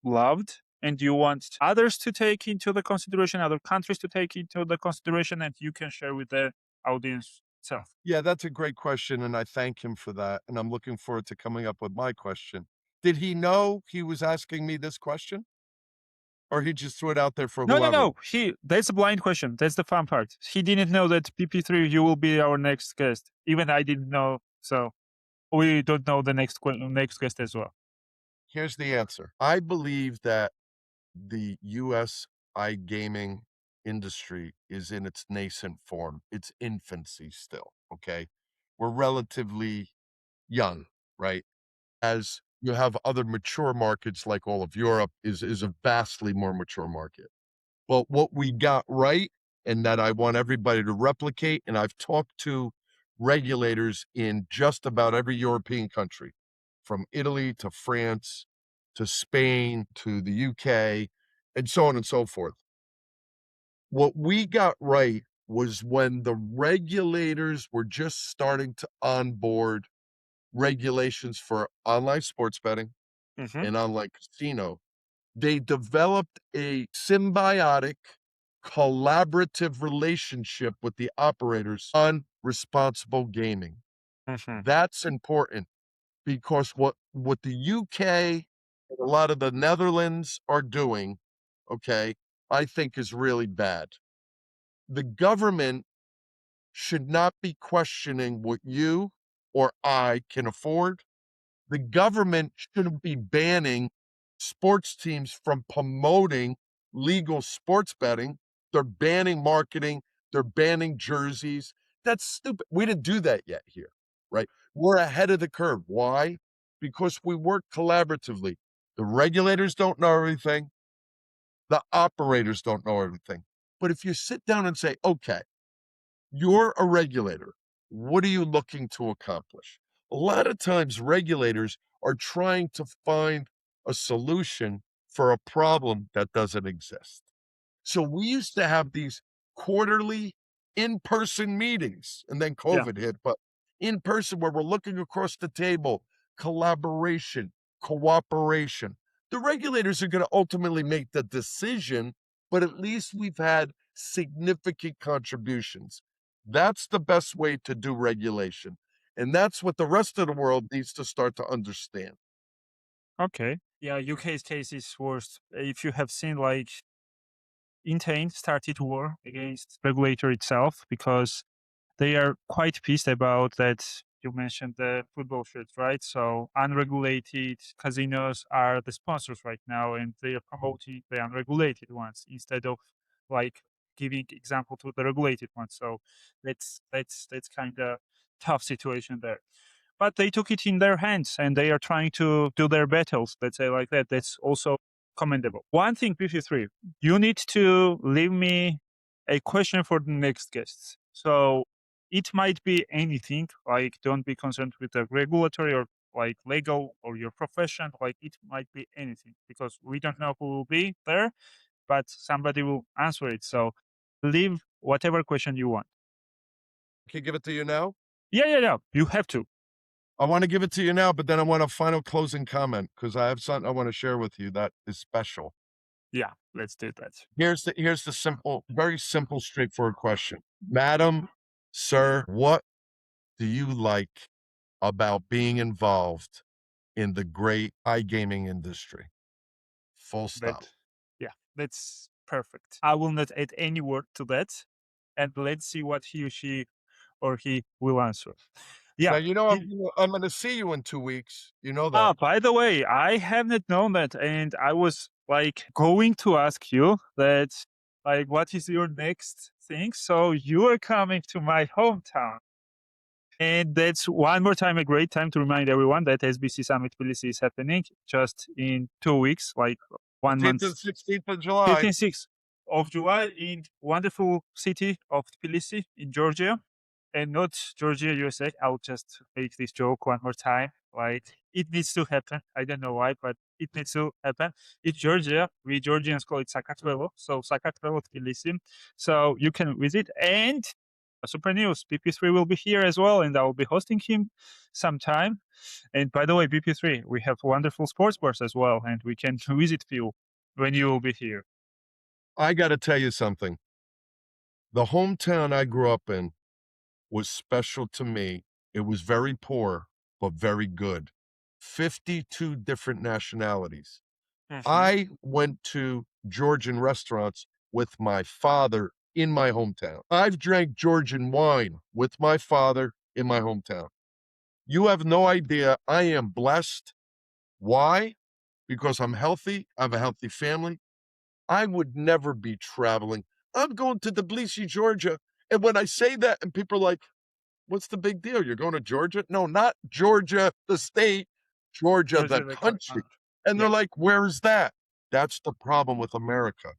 loved and you want others to take into the consideration, other countries to take into the consideration, and you can share with the audience itself? Yeah, that's a great question, and I thank him for that, and I'm looking forward to coming up with my question. Did he know he was asking me this question? Or he just threw it out there for No, no, whoever? no. That's a blind question. That's the fun part. He didn't know that PP3 you will be our next guest. Even I didn't know. So we don't know the next guest as well. Here's the answer. I believe that the US iGaming industry is in its nascent form. It's infancy still, okay? We're relatively young, right? As you have other mature markets like all of Europe is a vastly more mature market. But what we got right, and that I want everybody to replicate, and I've talked to regulators in just about every European country, from Italy to France to Spain to the UK, and so on and so forth. What we got right was when the regulators were just starting to onboard regulations for online sports betting Mm-hmm. and online casino. They developed a symbiotic, collaborative relationship with the operators on responsible gaming. Mm-hmm. That's important because what the UK and a lot of the Netherlands are doing, okay, I think is really bad. The government should not be questioning what you or I can afford. The government shouldn't be banning sports teams from promoting legal sports betting. They're banning marketing. They're banning jerseys. That's stupid. We didn't do that yet here, right? We're ahead of the curve. Why? Because we work collaboratively. The regulators don't know everything. The operators don't know everything. But if you sit down and say, okay, you're a regulator. What are you looking to accomplish? A lot of times, regulators are trying to find a solution for a problem that doesn't exist. So we used to have these quarterly in-person meetings, and then Yeah. COVID hit, but in person where we're looking across the table, collaboration, cooperation. The regulators are going to ultimately make the decision, but at least we've had significant contributions. That's the best way to do regulation. And that's what the rest of the world needs to start to understand. Okay. Yeah, UK's case is worst. If you have seen, like, Intain started war against regulator itself because they are quite pissed about that. You mentioned the football shirts, right? So unregulated casinos are the sponsors right now, and they are promoting the unregulated ones instead of like giving example to the regulated ones. So that's kind of tough situation there. But they took it in their hands and they are trying to do their battles. Let's say like that. That's also commendable. One thing, PC3, you need to leave me a question for the next guests. So it might be anything, like don't be concerned with the regulatory or like legal or your profession, like it might be anything because we don't know who will be there, but somebody will answer it. So leave whatever question you want. Can I give it to you now? Yeah, yeah, yeah. You have to. I want to give it to you now, but then I want a final closing comment because I have something I want to share with you that is special. Yeah, let's do that. Here's the simple, very simple, straightforward question. Madam, sir, what do you like about being involved in the great iGaming industry. Full That, stop. yeah, that's perfect. I will not add any word to that, and let's see what he or she or he will answer. Yeah. Now, you know, He- I'm gonna see you in 2 weeks. You know that. Ah, by the way, I have not known that, and I was like going to ask you that, like, what is your next thing? So you are coming to my hometown. And that's one more time a great time to remind everyone that SBC Summit Tbilisi is happening just in 2 weeks, like 1 month, 15th and 16th of July. 15th, 6th of July in wonderful city of Tbilisi in Georgia, and not Georgia, USA. I'll just make this joke one more time. Like it needs to happen. I don't know why, but it needs to happen. It's Georgia. We Georgians call it Sakatvelo. So Sakatvelo Tbilisi. So you can visit. And super news, BP3 will be here as well, and I will be hosting him sometime. And by the way, BP3, we have wonderful sports bars as well, and we can visit you when you will be here. I gotta tell you something. The hometown I grew up in was special to me. It was very poor, but very good. 52 different nationalities. Mhm. I went to Georgian restaurants with my father in my hometown. I've drank Georgian wine with my father in my hometown. You have no idea. I am blessed. Why? Because I'm healthy. I have a healthy family. I would never be traveling. I'm going to Tbilisi, Georgia. And when I say that, and people are like, what's the big deal? You're going to Georgia? No, not Georgia, the state, Georgia, Georgia the the country. And yeah, they're like, where is that? That's the problem with America.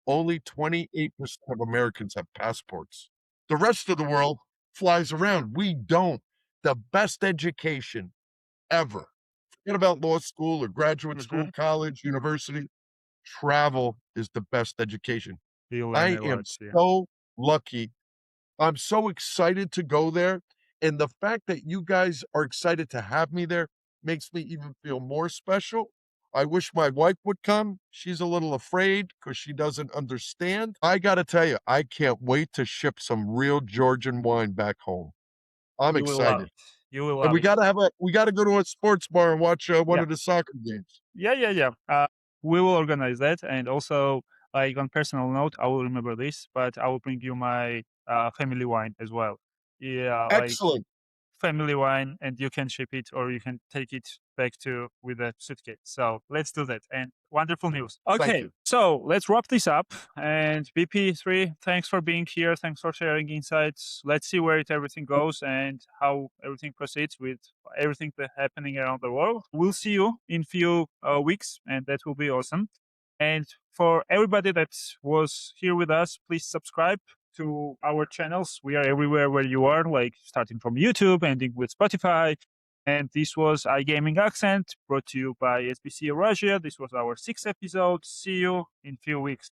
Only 28% of Americans have passports. The rest of the world flies around. We don't. The best education ever. Forget about law school or graduate school, mhm. college, university. Travel is the best education. You learn I a am lot, yeah. so lucky. I'm so excited to go there. And the fact that you guys are excited to have me there makes me even feel more special. I wish my wife would come. She's a little afraid because she doesn't understand. I got to tell you, I can't wait to ship some real Georgian wine back home. I'm You will love excited. it. You will And love it. we got to go to a sports bar and watch one Yeah. of the soccer games. Yeah. We will organize that, and also, like on personal note, I will remember this, but I will bring you my family wine as well. Yeah, like Excellent. family wine, and you can ship it or you can take it back to with a suitcase. So let's do that. And wonderful news. Thank Okay, you. so let's wrap this up. And BP3, thanks for being here. Thanks for sharing insights. Let's see where everything goes and how everything proceeds with everything that's happening around the world. We'll see you in few weeks, and that will be awesome. And for everybody that was here with us, please subscribe to our channels. We are everywhere where you are, like starting from YouTube, ending with Spotify. And this was iGaming Accent, brought to you by SBC Eurasia. This was our 6th episode. See you in few weeks.